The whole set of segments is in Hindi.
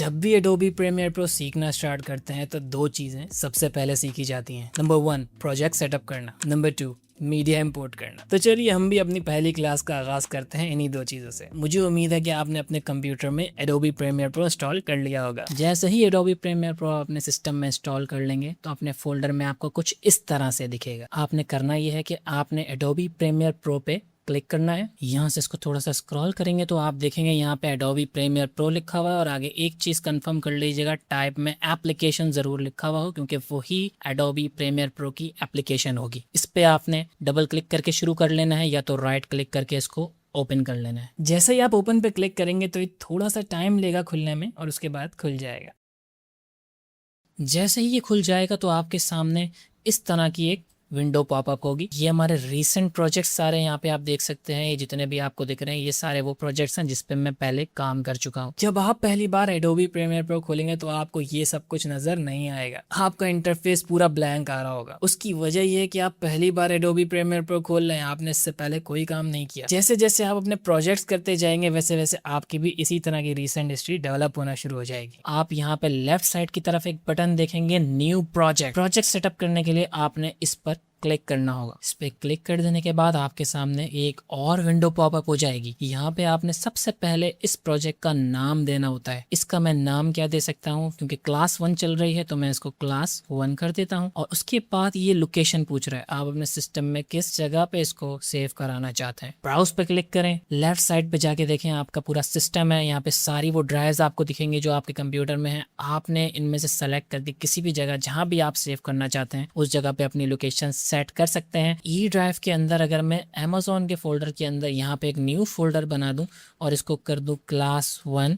जब भी एडोबी प्रीमियर प्रो सीखना स्टार्ट करते हैं तो दो चीज़ें सबसे पहले सीखी जाती हैं। नंबर 1 प्रोजेक्ट सेटअप करना, नंबर 2 मीडिया इंपोर्ट करना। तो चलिए हम भी अपनी पहली क्लास का आगाज करते हैं इन्हीं दो चीज़ों से। मुझे उम्मीद है कि आपने अपने कंप्यूटर में एडोबी प्रीमियर प्रो इंस्टॉल कर लिया होगा। जैसे ही एडोबी प्रीमियर प्रो अपने सिस्टम में इंस्टॉल कर लेंगे तो अपने फोल्डर में आपको कुछ इस तरह से दिखेगा। आपने करना यह है कि आपने एडोबी प्रीमियर प्रो पे क्लिक करना है। यहाँ से इसको थोड़ा सा स्क्रॉल करेंगे तो आप देखेंगे यहाँ पे एडोबी प्रीमियर प्रो लिखा हुआ है और आगे एक चीज़ कंफर्म कर लीजिएगा, टाइप में एप्लीकेशन ज़रूर लिखा हुआ हो क्योंकि वही एडोबी प्रीमियर प्रो की एप्लीकेशन होगी। इस पे आपने डबल क्लिक करके शुरू कर लेना है या तो राइट क्लिक करके इसको ओपन कर लेना है। जैसे ही आप ओपन पे क्लिक करेंगे तो ये थोड़ा सा टाइम लेगा खुलने में और उसके बाद खुल जाएगा। जैसे ही ये खुल जाएगा तो आपके सामने इस तरह की एक विंडो पॉपअप होगी। ये हमारे रीसेंट प्रोजेक्ट्स सारे यहाँ पे आप देख सकते हैं। ये जितने भी आपको दिख रहे हैं ये सारे वो प्रोजेक्ट्स हैं जिस पे मैं पहले काम कर चुका हूँ। जब आप पहली बार एडोबी प्रीमियर प्रो खोलेंगे तो आपको ये सब कुछ नजर नहीं आएगा। आपका इंटरफेस पूरा ब्लैंक आ रहा होगा। उसकी वजह ये है कि आप पहली बार एडोबी प्रीमियर प्रो खोल रहे हैं, आपने इससे पहले कोई काम नहीं किया। जैसे जैसे आप अपने प्रोजेक्ट्स करते जाएंगे वैसे वैसे आपकी भी इसी तरह की रीसेंट हिस्ट्री डेवलप होना शुरू हो जाएगी। आप यहाँ पे लेफ्ट साइड की तरफ एक बटन देखेंगे न्यू प्रोजेक्ट सेटअप करने के लिए आपने इस पर क्लिक करना होगा। इस पे क्लिक कर देने के बाद आपके सामने एक और विंडो पॉपअप हो जाएगी। यहाँ पे आपने सबसे पहले इस प्रोजेक्ट का नाम देना होता है। इसका मैं नाम क्या दे सकता हूँ, क्योंकि क्लास 1 चल रही है तो मैं इसको क्लास 1 कर देता हूँ। और उसके बाद ये लोकेशन पूछ रहा है, आप अपने सिस्टम में किस जगह पे इसको सेव कराना चाहते हैं। ब्राउज पे क्लिक करें, लेफ्ट साइड पे जाके देखें आपका पूरा सिस्टम है। यहाँ पे सारी वो ड्राइव्स आपको दिखेंगे जो आपके कंप्यूटर में है। आपने इनमें से सेलेक्ट करके किसी भी जगह जहाँ भी आप सेव करना चाहते हैं उस जगह पे अपनी लोकेशन सेट कर सकते हैं। ई ड्राइव के अंदर अगर मैं अमेज़ॉन के फोल्डर के अंदर यहाँ पे एक न्यू फोल्डर बना दूं और इसको कर दूं क्लास 1,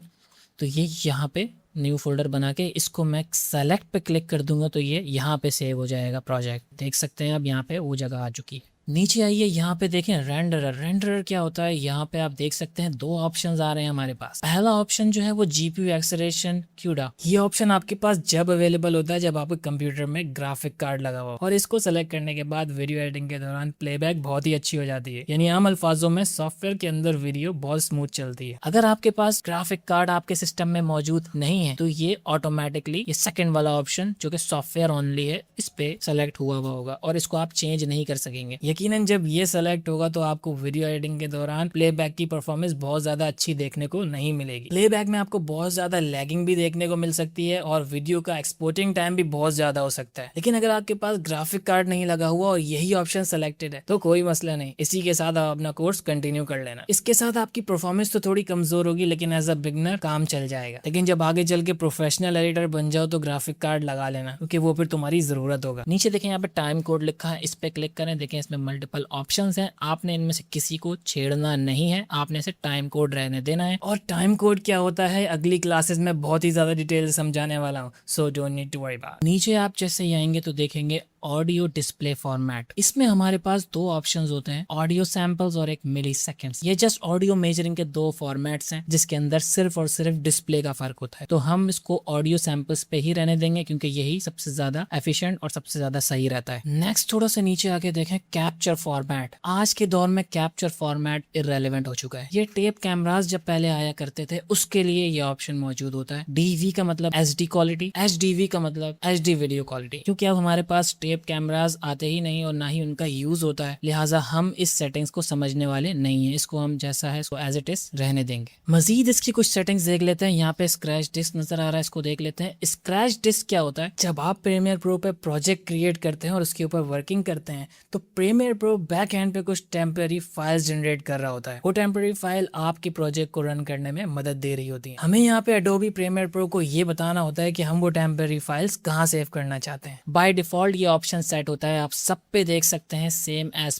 तो ये यहाँ पे न्यू फोल्डर बना के इसको मैं सेलेक्ट पे क्लिक कर दूंगा तो ये यहाँ पे सेव हो जाएगा प्रोजेक्ट। देख सकते हैं अब यहाँ पे वो जगह आ चुकी है। नीचे आइए, यहाँ पे देखें रेंडरर क्या होता है। यहाँ पे आप देख सकते हैं दो ऑप्शंस आ रहे हैं हमारे पास। पहला ऑप्शन जो है वो जीपीयू एक्सेलरेशन क्यूडा। ये ऑप्शन आपके पास जब अवेलेबल होता है जब आपके कंप्यूटर में ग्राफिक कार्ड लगा हुआ और इसको सेलेक्ट करने के बाद वीडियो एडिटिंग के दौरान प्लेबैक बहुत ही अच्छी हो जाती है। यानी आम अल्फाजों में सॉफ्टवेयर के अंदर वीडियो बहुत स्मूथ चलती है। अगर आपके पास ग्राफिक कार्ड आपके सिस्टम में मौजूद नहीं है तो ये ऑटोमेटिकली ये सेकंड वाला ऑप्शन जो कि सॉफ्टवेयर ओनली है इस पे सेलेक्ट हुआ होगा और इसको आप चेंज नहीं कर सकेंगे। यकीनन जब ये सेलेक्ट होगा तो आपको वीडियो एडिटिंग के दौरान प्लेबैक की परफॉर्मेंस बहुत ज्यादा अच्छी देखने को नहीं मिलेगी। प्लेबैक में आपको बहुत ज्यादा लैगिंग भी देखने को मिल सकती है और वीडियो का एक्सपोर्टिंग टाइम भी बहुत ज्यादा हो सकता है। लेकिन अगर आपके पास ग्राफिक कार्ड नहीं लगा हुआ और यही ऑप्शन सेलेक्टेड है तो कोई मसला नहीं, इसी के साथ आप अपना कोर्स कंटिन्यू कर लेना। इसके साथ आपकी परफॉर्मेंस तो थोड़ी कमजोर होगी लेकिन एज अ बिगनर काम चल जाएगा। लेकिन जब आगे चल के प्रोफेशनल एडिटर बन जाओ तो ग्राफिक कार्ड लगा लेना क्योंकि वो फिर तुम्हारी जरूरत होगा। नीचे देखें यहाँ पे टाइम कोड लिखा है, इस पे क्लिक करें। देखें इसमें मल्टीपल ऑप्शंस हैं, आपने इनमें से किसी को छेड़ना नहीं है, आपने इसे टाइम कोड रहने देना है। और टाइम कोड क्या होता है अगली क्लासेस में बहुत ही ज्यादा डिटेल समझाने वाला हूँ, so don't need to worry about. नीचे आप जैसे ही आएंगे तो देखेंगे ऑडियो डिस्प्ले फॉर्मेट। इसमें हमारे पास दो ऑप्शंस होते हैं, ऑडियो सैंपल्स और एक मिली सेकेंड्स। ये जस्ट ऑडियो मेजरिंग के दो फॉर्मेट्स हैं जिसके अंदर सिर्फ और सिर्फ डिस्प्ले का फर्क होता है। तो हम इसको ऑडियो सैंपल्स पे ही रहने देंगे क्योंकि यही सबसे ज्यादा एफिशिएंट और सबसे ज्यादा सही रहता है। नेक्स्ट थोड़ा सा नीचे आके देखें कैप्चर फॉर्मेट। आज के दौर में कैप्चर फॉर्मेट इररेलेवेंट हो चुका है। ये टेप कैमरास जब पहले आया करते थे उसके लिए ये ऑप्शन मौजूद होता है। डीवी का मतलब एचडी क्वालिटी, एचडीवी का मतलब एचडी वीडियो क्वालिटी। क्योंकि अब हमारे पास टेप कैमरास आते ही नहीं और ना ही उनका यूज होता है, लिहाजा हम इस सेटिंग्स को समझने वाले नहीं है। इसको हम जैसा है इसको एज इट इज रहने देंगे। मजीद इसकी कुछ सेटिंग्स देख लेते हैं। यहाँ पे स्क्रैच डिस्क नजर आ रहा है, इसको देख लेते हैं। स्क्रैच डिस्क क्या होता है, जब आप प्रीमियर प्रो पे प्रोजेक्ट क्रिएट करते हैं और उसके ऊपर वर्किंग करते हैं तो प्रीमियर प्रो बैक एंड पे कुछ टेम्पररी फाइल्स जनरेट कर रहा होता है। वो टेम्पररी फाइल आपके प्रोजेक्ट को रन करने में मदद दे रही होती है। हमें यहाँ पे एडोबी प्रीमियर प्रो को ये बताना होता है कि हम वो टेम्पररी फाइल्स कहाँ सेव करना चाहते हैं। बाय डिफॉल्ट ये ऑप्शन सेट होता है, आप सब पे देख सकते हैं सेम एज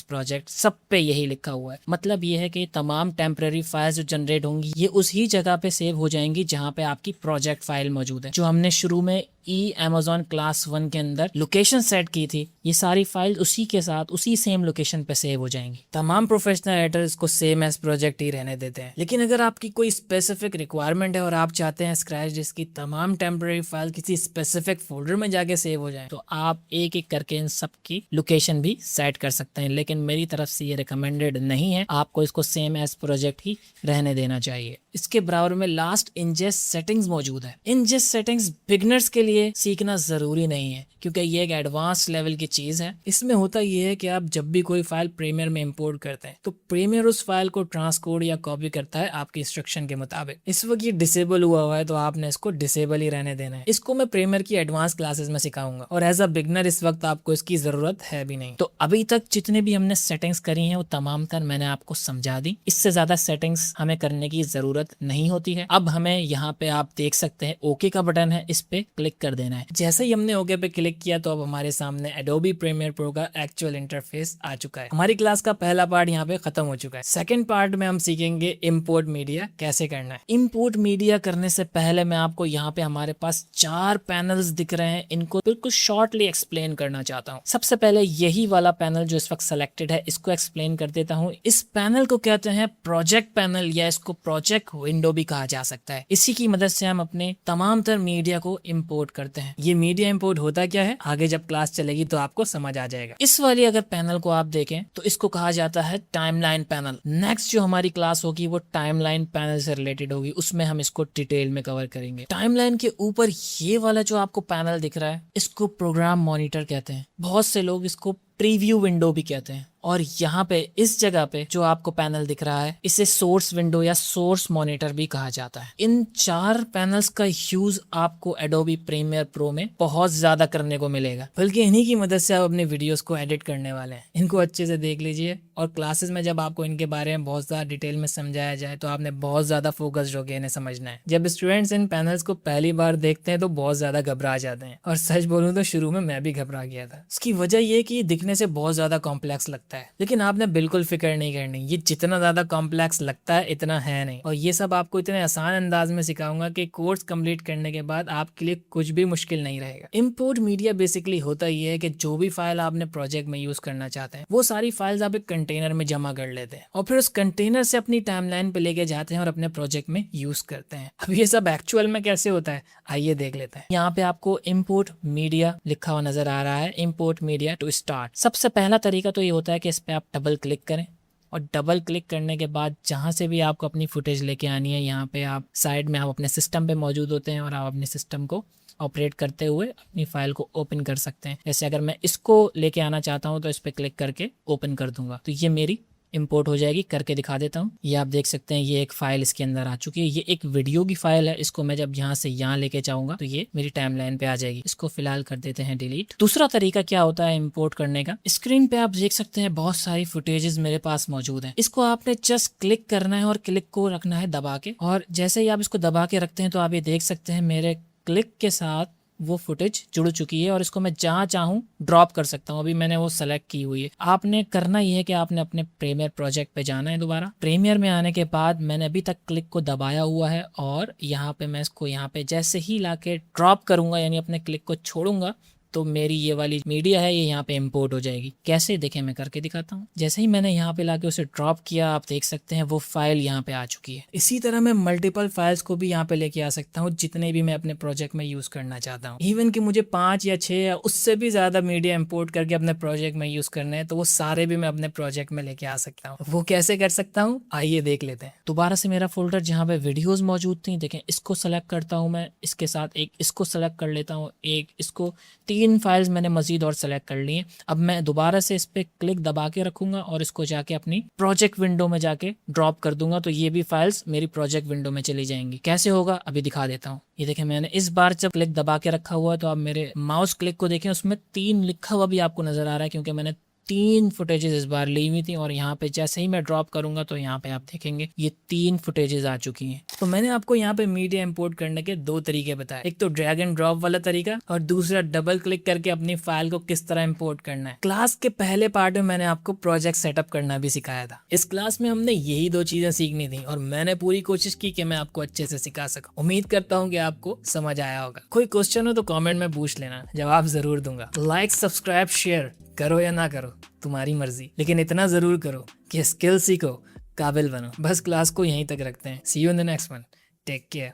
प्रोजेक्ट, सब पे यही लिखा हुआ है। मतलब ये है कि तमाम टेम्पररी फाइल्स जो जनरेट होंगी ये उसी जगह पे सेव हो जाएंगी जहाँ पे आपकी प्रोजेक्ट फाइल मौजूद है। जो हमने शुरू में अमेज़न क्लास 1 के अंदर लोकेशन सेट की थी, ये सारी फाइल उसी के साथ उसी सेम लोकेशन पे सेव हो जाएंगी। तमाम प्रोफेशनल एडिटर इसको सेम एज प्रोजेक्ट ही रहने देते हैं। लेकिन अगर आपकी कोई स्पेसिफिक रिक्वायरमेंट है और आप चाहते हैं स्क्रैच डिस्क की तमाम टेम्पररी फाइल किसी स्पेसिफिक फोल्डर में जाके सेव हो जाए तो आप एक एक करके इन सब की लोकेशन भी सेट कर सकते हैं। लेकिन मेरी तरफ से ये रिकमेंडेड नहीं है, आपको इसको सेम एज प्रोजेक्ट ही रहने देना चाहिए। इसके बराबर में लास्ट इंजेस्ट सेटिंग्स मौजूद है। इंजेस्ट सेटिंग्स बिगनर्स के लिए सीखना जरूरी नहीं है क्योंकि ये एक एडवांस लेवल की चीज है। इसमें होता ये है कि आप जब भी कोई फाइल प्रीमियर में इंपोर्ट करते हैं तो प्रीमियर उस फाइल को ट्रांसकोड या कॉपी करता है आपकी इंस्ट्रक्शन के मुताबिक। इस वक्त ये डिसेबल हुआ है तो आपने इसको डिसेबल ही रहने देना है। इसको मैं प्रीमियर की एडवांस क्लासेस में सिखाऊंगा और एज अ बिगनर इस वक्त आपको इसकी जरूरत है भी नहीं। तो अभी तक जितने भी हमने सेटिंग्स करी हैं वो तमाम तर मैंने आपको समझा दी। इससे ज्यादा सेटिंग्स हमें करने की जरूरत नहीं होती है। अब हमें यहाँ पे आप देख सकते हैं ओके का बटन है, इस पे क्लिक कर देना है। जैसे ही हमने ओके पे क्लिक किया तो अब हमारे सामने एडोबी प्रीमियर प्रो का एक्चुअल इंटरफेस आ चुका है। हमारी क्लास का पहला पार्ट यहाँ पे खत्म हो चुका है। सेकंड पार्ट में हम सीखेंगे इंपोर्ट मीडिया कैसे करना है। इंपोर्ट मीडिया करने से पहले मैं आपको यहाँ पे हमारे पास 4 पैनल्स दिख रहे हैं, इनको बिल्कुल शॉर्टली एक्सप्लेन करना चाहता हूँ। सबसे पहले यही वाला पैनल जो इस वक्त सेलेक्टेड है इसको एक्सप्लेन कर देता हूँ। इस पैनल को कहते हैं प्रोजेक्ट पैनल या इसको प्रोजेक्ट विंडो भी कहा जा सकता है। इसी की मदद से हम अपने तमाम तर मीडिया को इंपोर्ट करते हैं। ये मीडिया इंपोर्ट होता क्या है आगे जब क्लास चलेगी तो आपको समझ आ जाएगा। इस वाली अगर पैनल को आप देखें तो इसको कहा जाता है टाइमलाइन पैनल। नेक्स्ट जो हमारी क्लास होगी वो टाइमलाइन पैनल से रिलेटेड होगी, उसमें हम इसको डिटेल में कवर करेंगे। टाइमलाइन के ऊपर ये वाला जो आपको पैनल दिख रहा है इसको प्रोग्राम मॉनिटर कहते हैं। बहुत से लोग इसको प्रीव्यू विंडो भी कहते हैं। और यहाँ पे इस जगह पे जो आपको पैनल दिख रहा है इसे सोर्स विंडो या सोर्स मॉनिटर भी कहा जाता है। इन 4 पैनल्स का यूज आपको एडोबी प्रीमियर प्रो में बहुत ज्यादा करने को मिलेगा, बल्कि इन्हीं की मदद से आप अपने वीडियोस को एडिट करने वाले हैं। इनको अच्छे से देख लीजिए और क्लासेस में जब आपको इनके बारे में बहुत ज्यादा डिटेल में समझाया जाए तो आपने बहुत ज्यादा फोकस्ड होकर इन्हें समझना है। जब स्टूडेंट्स इन पैनल्स को पहली बार देखते हैं तो बहुत ज्यादा घबरा जाते हैं और सच बोलूं तो शुरू में मैं भी घबरा गया था। इसकी वजह ये कि दिखने से बहुत ज्यादा कॉम्प्लेक्स लगता है, लेकिन आपने बिल्कुल फिक्र नहीं करनी। ये जितना ज्यादा कॉम्प्लेक्स लगता है इतना है नहीं, और ये सब आपको इतने आसान अंदाज में सिखाऊंगा कि कोर्स कंप्लीट करने के बाद आपके लिए कुछ भी मुश्किल नहीं रहेगा। इंपोर्ट मीडिया बेसिकली होता ये है कि जो भी फाइल आपने प्रोजेक्ट में यूज करना चाहते हैं वो सारी फाइल्स आप एक कंटेनर में जमा कर लेते हैं और फिर उस कंटेनर से अपनी टाइमलाइन पे लेके जाते हैं और अपने प्रोजेक्ट में यूज करते हैं। अब ये सब एक्चुअल में कैसे होता है आइए देख लेते हैं। यहाँ पे आपको इंपोर्ट मीडिया लिखा हुआ नजर आ रहा है, इंपोर्ट मीडिया टू स्टार्ट। सबसे पहला तरीका तो ये होता है कि इस पे आप डबल क्लिक करें और डबल क्लिक करने के बाद जहाँ से भी आपको अपनी फुटेज लेके आनी है यहाँ पे आप साइड में आप अपने सिस्टम पे मौजूद होते हैं और आप अपने सिस्टम को ऑपरेट करते हुए अपनी फाइल को ओपन कर सकते हैं। जैसे अगर मैं इसको लेके आना चाहता हूँ तो इस पर क्लिक करके ओपन कर दूंगा तो ये मेरी इंपोर्ट हो जाएगी। करके दिखा देता हूँ। ये आप देख सकते हैं ये एक फाइल इसके अंदर आ चुकी है। ये एक वीडियो की फाइल है। इसको मैं जब यहाँ से यहाँ लेके जाऊंगा तो ये मेरी टाइमलाइन पे आ जाएगी। इसको फिलहाल कर देते हैं डिलीट। दूसरा तरीका क्या होता है इंपोर्ट करने का, स्क्रीन पे आप देख सकते हैं बहुत सारी फुटेजेस मेरे पास मौजूद है। इसको आपने जस्ट क्लिक करना है और क्लिक को रखना है दबा के, और जैसे ही आप इसको दबा के रखते हैं तो आप ये देख सकते हैं मेरे क्लिक के साथ वो फुटेज जुड़ चुकी है और इसको मैं जहाँ चाहूँ ड्रॉप कर सकता हूँ। अभी मैंने वो सेलेक्ट की हुई है। आपने करना ये है कि आपने अपने प्रीमियर प्रोजेक्ट पे जाना है। दोबारा प्रीमियर में आने के बाद मैंने अभी तक क्लिक को दबाया हुआ है और यहाँ पे मैं इसको यहाँ पे जैसे ही लाके ड्रॉप करूंगा यानी अपने क्लिक को छोड़ूंगा तो मेरी ये वाली मीडिया है ये यहाँ पे इंपोर्ट हो जाएगी। कैसे देखें मैं करके दिखाता हूँ। जैसे ही मैंने यहाँ पे लाके उसे ड्रॉप किया आप देख सकते हैं वो फाइल यहाँ पे आ चुकी है। इसी तरह मैं मल्टीपल फाइल्स को भी यहाँ पे लेके आ सकता हूँ जितने भी मैं अपने प्रोजेक्ट में यूज करना चाहता हूँ। इवन कि मुझे 5 या 6 या उससे भी ज्यादा मीडिया इंपोर्ट करके अपने प्रोजेक्ट में यूज करने हैं तो वो सारे भी मैं अपने प्रोजेक्ट में लेके आ सकता हूँ। वो कैसे कर सकता हूँ आइए देख लेते हैं। दोबारा से मेरा फोल्डर जहाँ पे वीडियोज मौजूद थी देखें इसको सेलेक्ट करता हूँ मैं, इसके साथ एक इसको सेलेक्ट कर लेता हूँ, एक इसको, 3 फाइल्स मैंने मजीद और सेलेक्ट कर लिए। अब मैं दोबारा से इस पे क्लिक दबा के रखूंगा और इसको जाके अपनी प्रोजेक्ट विंडो में जाके ड्रॉप कर दूंगा तो ये भी फाइल्स मेरी प्रोजेक्ट विंडो में चली जाएंगी। कैसे होगा अभी दिखा देता हूँ। ये देखें मैंने इस बार जब क्लिक दबा के रखा हुआ है तो आप मेरे माउस क्लिक को देखें उसमें 3 लिखा हुआ भी आपको नजर आ रहा है क्योंकि मैंने 3 फुटेजेस इस बार ली हुई थी और यहाँ पे जैसे ही मैं ड्रॉप करूंगा तो यहाँ पे आप देखेंगे ये 3 फुटेजेस आ चुकी हैं। तो मैंने आपको यहाँ पे मीडिया इंपोर्ट करने के 2 तरीके बताए, एक तो ड्रैग एंड ड्रॉप वाला तरीका और दूसरा डबल क्लिक करके अपनी फाइल को किस तरह इंपोर्ट करना है। क्लास के पहले पार्ट में मैंने आपको प्रोजेक्ट सेटअप करना भी सिखाया था। इस क्लास में हमने यही 2 चीजें सीखनी थी और मैंने पूरी कोशिश की कि मैं आपको अच्छे से सिखा सकूं। उम्मीद करता हूँ कि आपको समझ आया होगा। कोई क्वेश्चन हो तो कॉमेंट में पूछ लेना, जवाब जरूर दूंगा। लाइक सब्सक्राइब शेयर करो या ना करो तुम्हारी मर्जी, लेकिन इतना जरूर करो कि स्किल सीखो, काबिल बनो। बस क्लास को यहीं तक रखते हैं। See you in the next one. Take care.